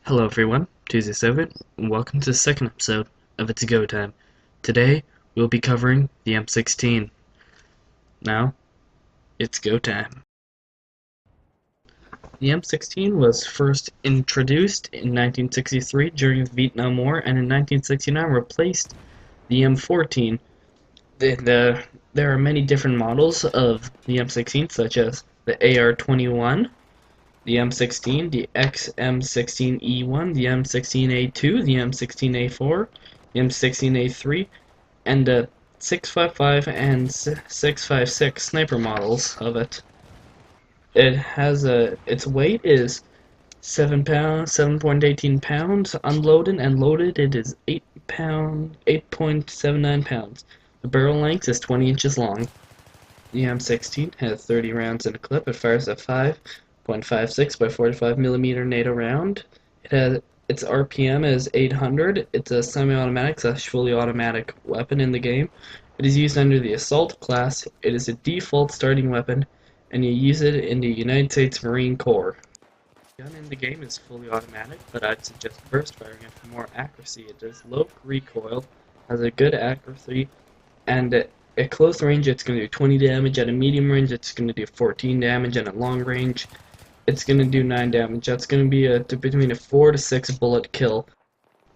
Hello everyone, Tuesday 7, and welcome to the second episode of It's Go Time. Today, we'll be covering the M16. Now, it's go time. The M16 was first introduced in 1963 during the Vietnam War, and in 1969 replaced the M14. There are many different models of the M16, such as the AR-21, the M16, the XM16E1, the M16A2, the M16A4, the M16A3, and the 655 and 656 sniper models of it. Its weight is 7 pounds, 7.18 pounds. Unloaded and loaded, it is 8.79 pounds. The barrel length is 20 inches long. The M16 has 30 rounds in a clip. It fires a 5.56 by 45 millimeter NATO round. Its RPM is 800. It's a semi-automatic / fully automatic weapon in the game. It is used under the assault class. It is a default starting weapon, and you use it in the United States Marine Corps. The gun in the game is fully automatic, but I'd suggest burst firing it for more accuracy. It does low recoil, has a good accuracy, and at close range it's going to do 20 damage. At a medium range it's going to do 14 damage, and at long range it's going to do 9 damage. That's going to be between a 4 to 6 bullet kill.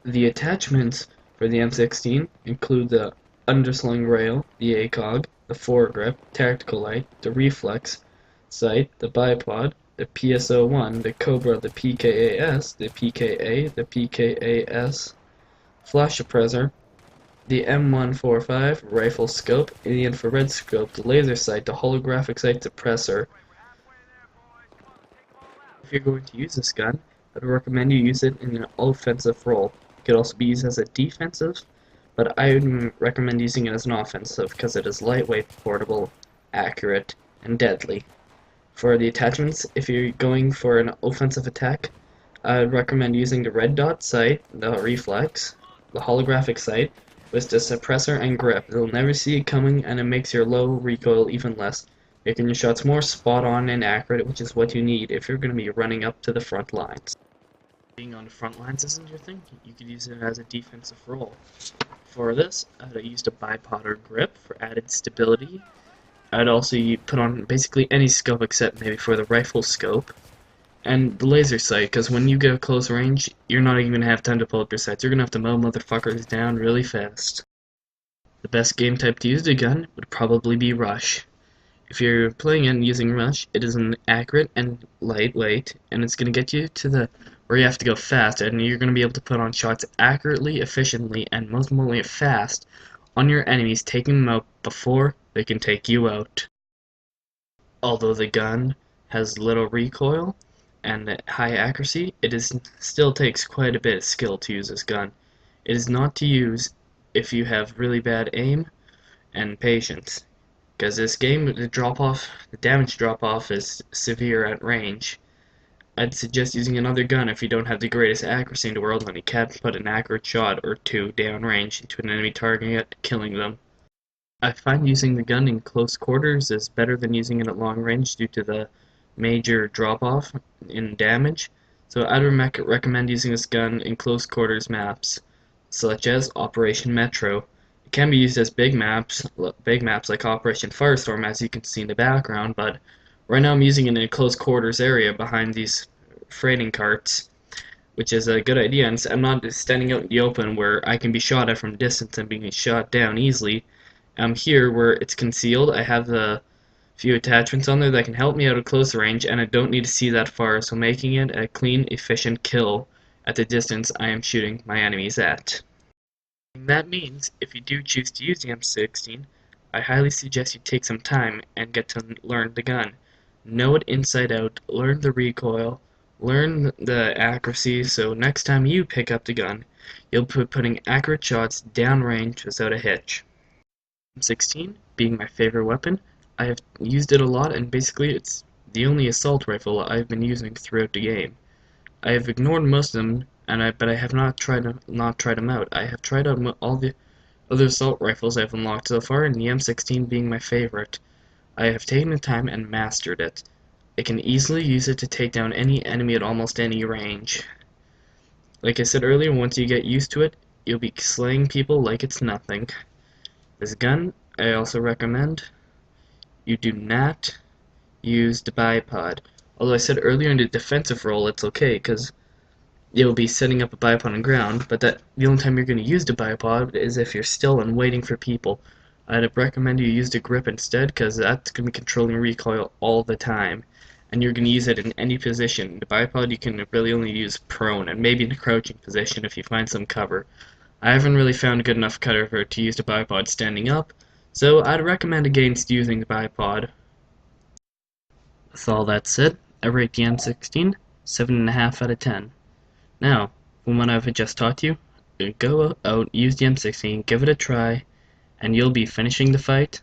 The attachments for the M16 include the undersling rail, the ACOG, the foregrip, tactical light, the reflex sight, the bipod, the PSO1, the Cobra, the PKAS, the PKA, the PKAS, flash suppressor, the M145 rifle scope, the infrared scope, the laser sight, the holographic sight suppressor. If you're going to use this gun, I'd recommend you use it in an offensive role. It could also be used as a defensive, but I would recommend using it as an offensive because it is lightweight, portable, accurate, and deadly. For the attachments, if you're going for an offensive attack, I would recommend using the red dot sight, the reflex, the holographic sight, with the suppressor and grip. They'll never see it coming, and it makes your low recoil even less, making your shots more spot on and accurate, which is what you need if you're going to be running up to the front lines. Being on the front lines isn't your thing, you could use it as a defensive role. For this, I'd used a bipod or grip for added stability. I'd also put on basically any scope except maybe for the rifle scope. And the laser sight, because when you get close range, you're not even going to have time to pull up your sights. You're going to have to mow motherfuckers down really fast. The best game type to use the gun would probably be Rush. If you're playing it and using Rush, it is an accurate and lightweight, and it's going to get you to where you have to go fast, and you're going to be able to put on shots accurately, efficiently, and most importantly fast on your enemies, taking them out before they can take you out. Although the gun has little recoil and high accuracy, still takes quite a bit of skill to use this gun. It is not to use if you have really bad aim and patience, because this game, the damage drop-off is severe at range. I'd suggest using another gun if you don't have the greatest accuracy in the world and you can't put an accurate shot or two downrange into an enemy target, killing them. I find using the gun in close quarters is better than using it at long range due to the major drop-off in damage, so I'd recommend using this gun in close quarters maps, such as Operation Metro. It can be used as big maps like Operation Firestorm, as you can see in the background, but right now I'm using it in a close quarters area behind these freighting carts, which is a good idea, and I'm not standing out in the open where I can be shot at from distance and being shot down easily. I'm here where it's concealed. I have a few attachments on there that can help me out at close range, and I don't need to see that far, so making it a clean, efficient kill at the distance I am shooting my enemies at. And that means, if you do choose to use the M16, I highly suggest you take some time and get to learn the gun. Know it inside out, learn the recoil, learn the accuracy, so next time you pick up the gun, you'll be putting accurate shots downrange without a hitch. M16 being my favorite weapon, I have used it a lot, and basically it's the only assault rifle I've been using throughout the game. I have ignored most of them, but I have not tried them out. I have tried out all the other assault rifles I've unlocked so far, and the M16 being my favorite. I have taken the time and mastered it. I can easily use it to take down any enemy at almost any range. Like I said earlier, once you get used to it, you'll be slaying people like it's nothing. This gun, I also recommend you do not use the bipod. Although I said earlier in the defensive role it's okay, because you'll be setting up a bipod on the ground, but that the only time you're going to use the bipod is if you're still and waiting for people. I'd recommend you use the grip instead, because that's going to be controlling recoil all the time, and you're going to use it in any position. The bipod you can really only use prone, and maybe in a crouching position if you find some cover. I haven't really found a good enough cover to use the bipod standing up, so I'd recommend against using the bipod. With all that said, I rate the M16 7.5 out of 10. Now, from what I've just taught you, go out, use the M16, give it a try, and you'll be finishing the fight